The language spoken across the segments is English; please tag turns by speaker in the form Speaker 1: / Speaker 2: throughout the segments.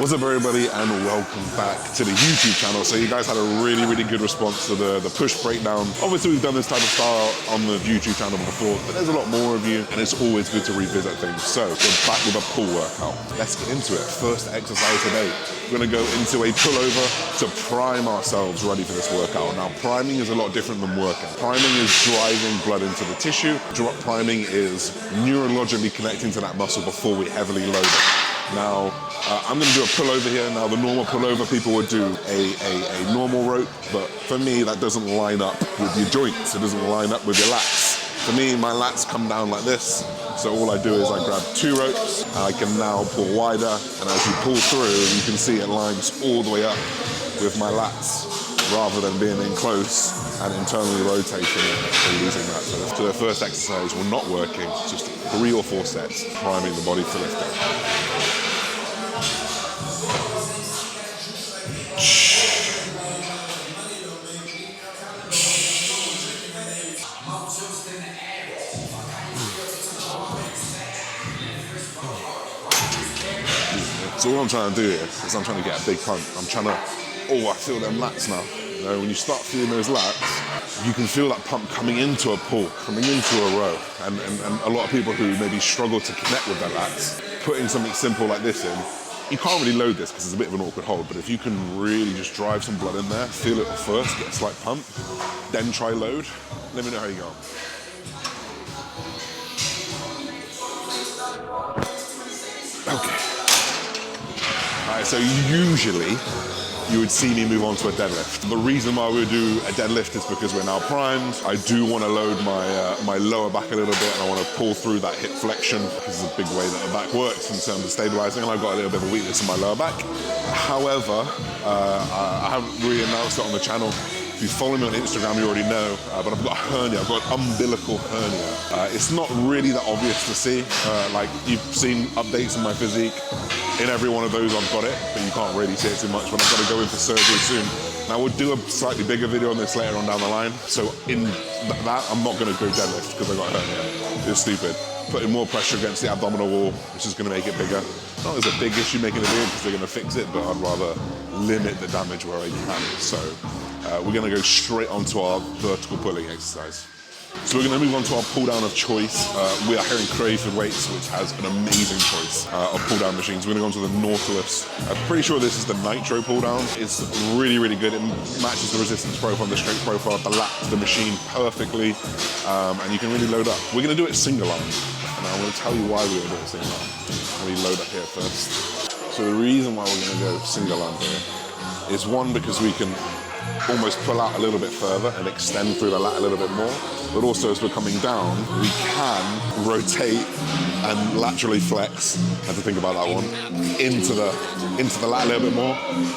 Speaker 1: What's up everybody and welcome back to the YouTube channel. So you guys had a really good response to the push breakdown. Obviously we've done this type of style on the YouTube channel before, but there's a lot more of you and it's always good to revisit things. So we're back with a pull workout. Let's get into it. First exercise today. We're gonna go into a pullover to prime ourselves ready for this workout. Now priming is a lot different than working. Priming is driving blood into the tissue. Priming is neurologically connecting to that muscle before we heavily load it. Now, I'm gonna do a pullover here. Now, the normal pullover, people would do a normal rope, but for me, that doesn't line up with your joints. It doesn't line up with your lats. For me, my lats come down like this. So all I do is I grab 2 ropes, and I can now pull wider, and as you pull through, you can see it lines all the way up with my lats, rather than being in close and internally rotating and losing that. So the first exercise, we're not working, just 3 or 4 sets, priming the body for lifting. So what I'm trying to do here is I'm trying to get a big pump. I'm trying to, I feel them lats now. You know, when you start feeling those lats, you can feel that pump coming into a pull, coming into a row. And a lot of people who maybe struggle to connect with their lats, putting something simple like this in, you can't really load this because it's a bit of an awkward hold, but if you can really just drive some blood in there, feel it first, get a slight pump, then try load, let me know how you go. Okay. All right, so usually you would see me move on to a deadlift. The reason why we would do a deadlift is because we're now primed. I do want to load my lower back a little bit, and I want to pull through that hip flexion because it's a big way that the back works in terms of stabilizing, and I've got a little bit of a weakness in my lower back. However, I haven't really announced it on the channel. If you follow me on Instagram, you already know, but I've got a hernia, I've got an umbilical hernia. It's not really that obvious to see. Like you've seen updates in my physique. In every one of those I've got it, but you can't really see it too much when I've got to go in for surgery soon. Now we'll do a slightly bigger video on this later on down the line. So in that, I'm not gonna go deadlift because I got a hernia. It's stupid. Putting more pressure against the abdominal wall, which is gonna make it bigger. Not as a big issue making a video because they're gonna fix it, but I'd rather limit the damage where I can. So we're gonna go straight onto our vertical pulling exercise. So we're going to move on to our pull down of choice. We are here in Creative Weights, which has an amazing choice of pull down machines. We're going to go on to the Nautilus. I'm pretty sure this is the Nitro pull down. It's really good. It matches the resistance profile and the strength profile of the machine perfectly, and you can really load up. We're going to do it single arm, and I'm going to tell you why we're going to do it single arm. Let me load up here first. So the reason why we're going to go single arm here is one, because we can almost pull out a little bit further and extend through the lat a little bit more, but also as we're coming down, we can rotate and laterally flex, I have to think about that one, into the lat a little bit more,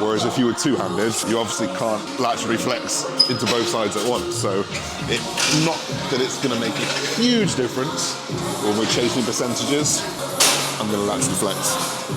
Speaker 1: whereas if you were two-handed, you obviously can't laterally flex into both sides at once. So it's not that it's gonna make a huge difference when we're chasing percentages. I'm gonna laterally flex.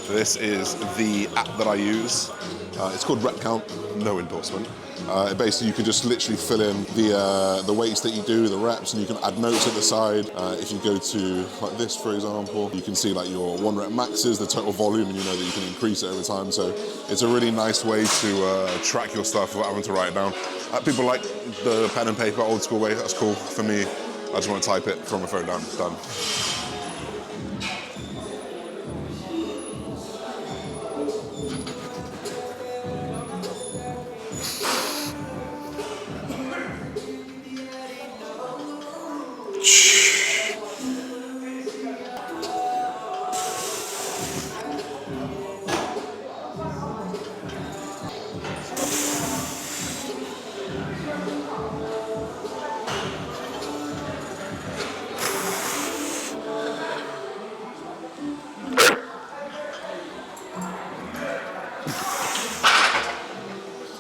Speaker 1: This is the app that I use. It's called Rep Count, no endorsement. Basically, you can just literally fill in the weights that you do, the reps, and you can add notes at the side. If you go to like this, for example, you can see like your 1 rep maxes, the total volume, and you know that you can increase it over time. So it's a really nice way to track your stuff without having to write it down. People like the pen and paper, old school way, that's cool. For me, I just want to type it from my phone down, done.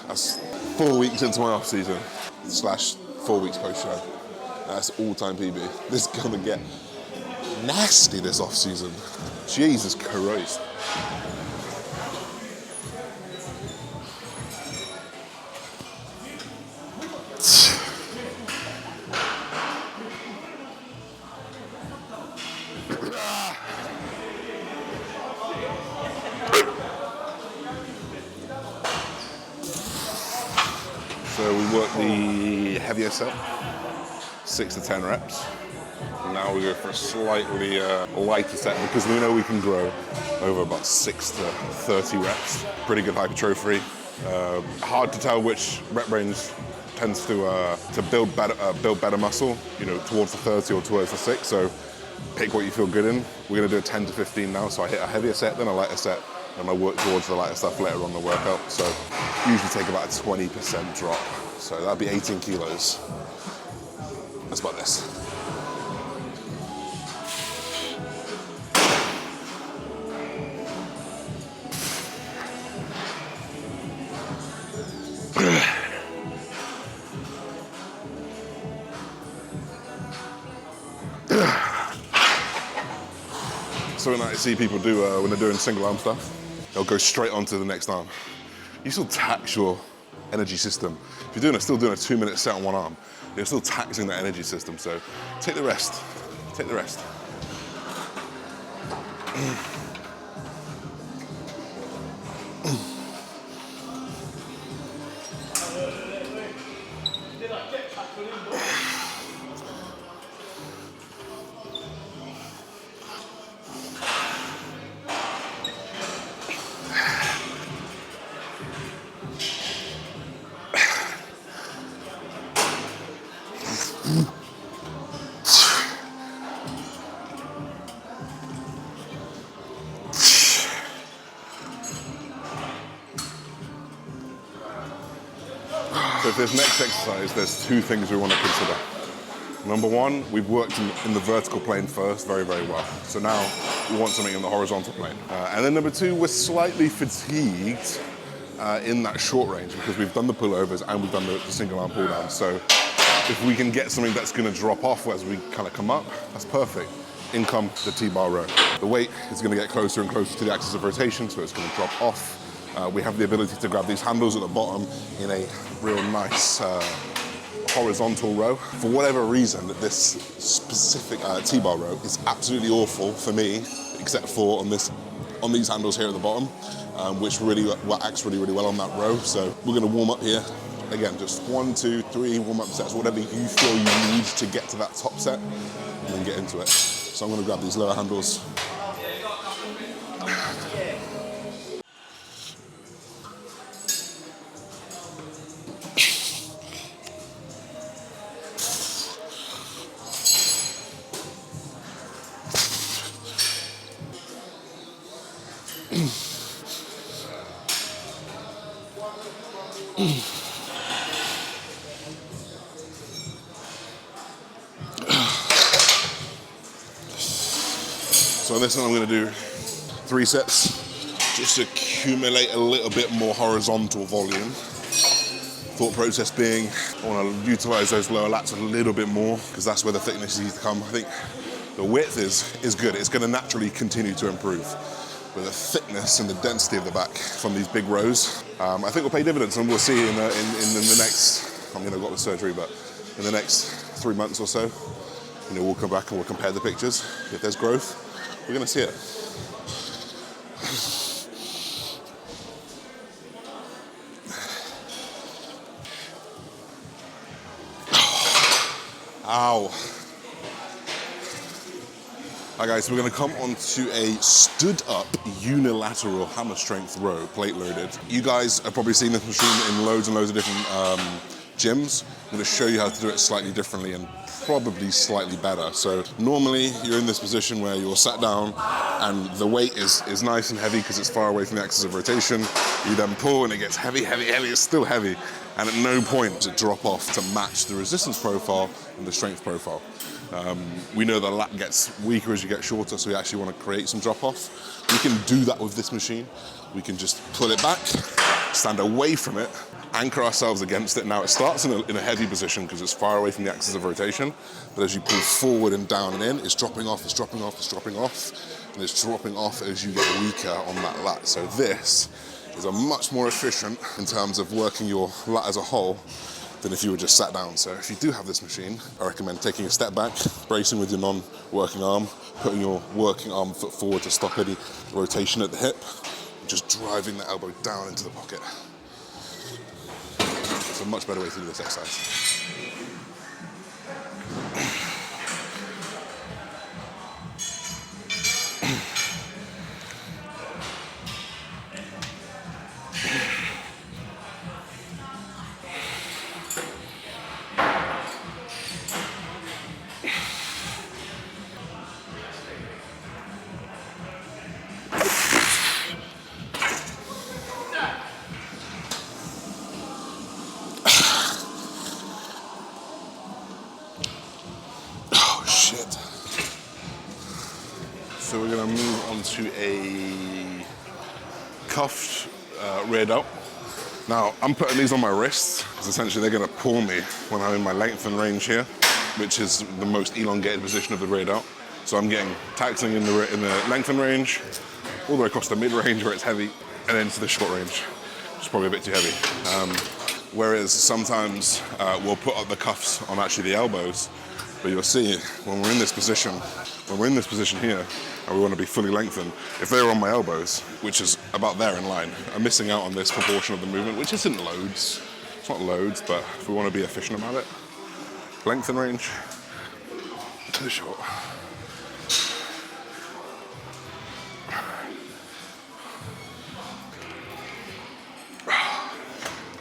Speaker 1: That's 4 weeks into my off season, / 4 weeks post show. That's all-time PB. This is gonna get nasty this off season. Jesus Christ. worked the heavier set, 6 to 10 reps. And now we go for a slightly lighter set because we know we can grow over about 6 to 30 reps. Pretty good hypertrophy. Hard to tell which rep range tends to build better muscle, you know, towards the 30 or towards the 6. So pick what you feel good in. We're gonna do a 10 to 15 now. So I hit a heavier set, then a lighter set, and I work towards the lighter stuff later on the workout. So usually take about a 20% drop. So that'd be 18 kilos. That's about this. Something that I see people do when they're doing single arm stuff, they'll go straight onto the next arm. You still tax your energy system. If you're still doing a 2-minute set on one arm, you're still taxing that energy system. So take the rest, take the rest. So for this next exercise, there's 2 things we want to consider. Number 1, we've worked in the vertical plane first very, very well. So now we want something in the horizontal plane. And then number 2, we're slightly fatigued in that short range because we've done the pullovers and we've done the single arm pull down. So if we can get something that's going to drop off as we kind of come up, that's perfect. In come the T-bar row. The weight is going to get closer and closer to the axis of rotation, so it's going to drop off. We have the ability to grab these handles at the bottom in a real nice horizontal row. For whatever reason, this specific T-bar row is absolutely awful for me, except for on these handles here at the bottom, which acts really, really well on that row. So we're going to warm up here. Again, just 1, 2, 3 warm-up sets, whatever you feel you need to get to that top set, and then get into it. So I'm going to grab these lower handles. So this one I'm going to do 3 sets, just to accumulate a little bit more horizontal volume. Thought process being, I want to utilize those lower lats a little bit more because that's where the thickness needs to come. I think the width is good. It's going to naturally continue to improve. But the thickness and the density of the back from these big rows, I think will pay dividends, and we'll see in the next, I mean, I've got the surgery, but in the next 3 months or so, you know, we'll come back and we'll compare the pictures. If there's growth, we're going to see it. Ow. Hi guys, we're going to come onto a stood up unilateral hammer strength row, plate loaded. You guys have probably seen this machine in loads and loads of different gyms. I'm going to show you how to do it slightly differently and probably slightly better. So normally you're in this position where you're sat down and the weight is nice and heavy because it's far away from the axis of rotation. You then pull and it gets heavy, heavy, heavy, it's still heavy. And at no point does it drop off to match the resistance profile and the strength profile. We know the lat gets weaker as you get shorter, so we actually want to create some drop off. We can do that with this machine. We can just pull it back, stand away from it, anchor ourselves against it. Now it starts in a heavy position because it's far away from the axis of rotation, but as you pull forward and down and in, it's dropping off, it's dropping off, it's dropping off, and it's dropping off as you get weaker on that lat. So this is a much more efficient in terms of working your lat as a whole than if you were just sat down. So if you do have this machine, I recommend taking a step back, bracing with your non-working arm, putting your working arm foot forward to stop any rotation at the hip, and just driving the elbow down into the pocket. So a much better way to do this exercise. So we're going to move on to a cuffed rear delt. Now, I'm putting these on my wrists because essentially they're going to pull me when I'm in my lengthen range here, which is the most elongated position of the rear delt. So I'm getting taxing in the lengthen range, all the way across the mid range where it's heavy, and then to the short range, which is probably a bit too heavy. Whereas sometimes we'll put up the cuffs on actually the elbows, but you'll see when we're in this position here, and we want to be fully lengthened, if they're on my elbows, which is about there in line, I'm missing out on this proportion of the movement, which isn't loads. It's not loads, but if we want to be efficient about it, lengthen range to the short.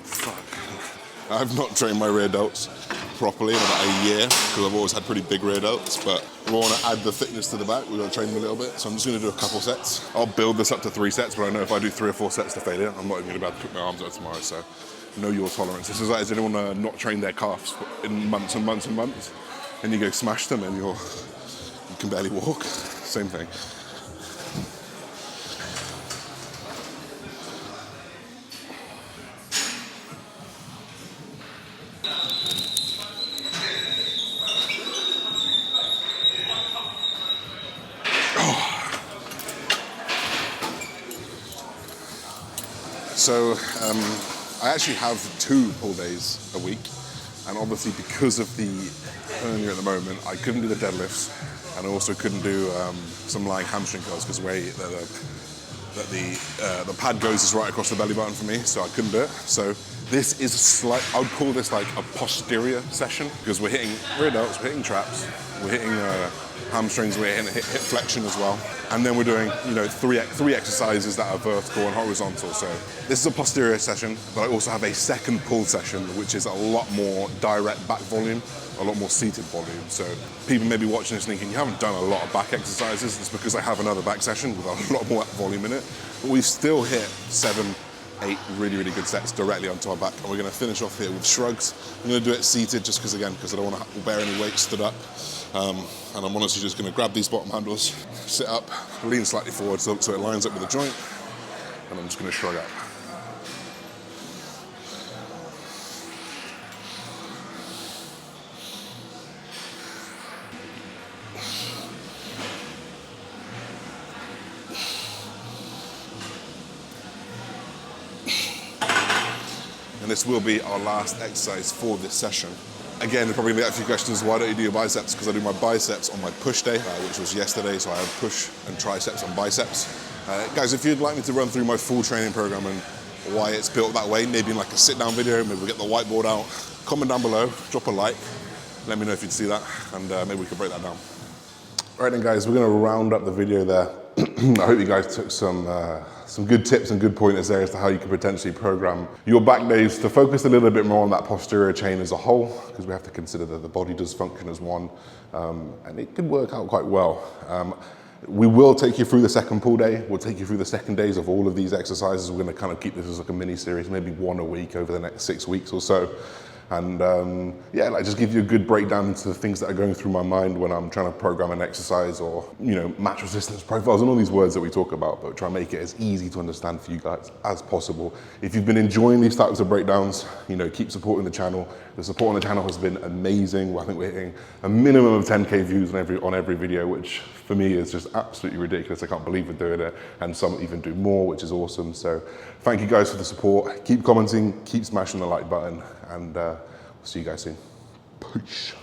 Speaker 1: Fuck. I've not trained my rear delts properly in about a year because I've always had pretty big rear delts, but we want to add the thickness to the back. We're going to train them a little bit, so I'm just going to do a couple sets. I'll build this up to 3 sets, but I know if I do 3 or 4 sets to failure, I'm not even going to be able to put my arms out tomorrow, so know your tolerance. This is like, has anyone not trained their calves in months and months and months, and you go smash them and you can barely walk? Same thing. So I actually have 2 pull days a week, and obviously because of the hernia at the moment, I couldn't do the deadlifts, and I also couldn't do some lying hamstring curls because the way that the pad goes is right across the belly button for me, so I couldn't do it. So this is a slight, I would call this like a posterior session because we're hitting rear delts, we're hitting traps, we're hitting hamstrings, we're hitting hip flexion as well. And then we're doing, you know, three exercises that are vertical and horizontal. So this is a posterior session, but I also have a second pull session, which is a lot more direct back volume, a lot more seated volume. So people may be watching this thinking, you haven't done a lot of back exercises. It's because I have another back session with a lot more volume in it. But we still hit 7, 8 really, really good sets directly onto our back. And we're gonna finish off here with shrugs. I'm gonna do it seated just because I don't wanna bear any weight stood up. And I'm honestly just gonna grab these bottom handles, sit up, lean slightly forward so it lines up with the joint, and I'm just gonna shrug up. And this will be our last exercise for this session. Again, there'll probably be a few questions, why don't you do your biceps? Because I do my biceps on my push day, which was yesterday, so I had push and triceps and biceps. Guys, if you'd like me to run through my full training program and why it's built that way, maybe in like a sit-down video, maybe we'll get the whiteboard out, comment down below, drop a like, let me know if you'd see that, and maybe we can break that down. All right then guys, we're gonna round up the video there. I hope you guys took some good tips and good pointers there as to how you can potentially program your back days to focus a little bit more on that posterior chain as a whole, because we have to consider that the body does function as one, and it can work out quite well. We will take you through the second pull day. We'll take you through the second days of all of these exercises. We're gonna kind of keep this as like a mini series, maybe 1 a week over the next 6 weeks or so. And yeah, like just give you a good breakdown into the things that are going through my mind when I'm trying to program an exercise, or, you know, match resistance profiles and all these words that we talk about, but try and make it as easy to understand for you guys as possible. If you've been enjoying these types of breakdowns, you know, keep supporting the channel. The support on the channel has been amazing. I think we're hitting a minimum of 10K views on every video, which for me is just absolutely ridiculous. I can't believe we're doing it, and some even do more, which is awesome. So thank you guys for the support. Keep commenting, keep smashing the like button, and we'll see you guys soon. Peace.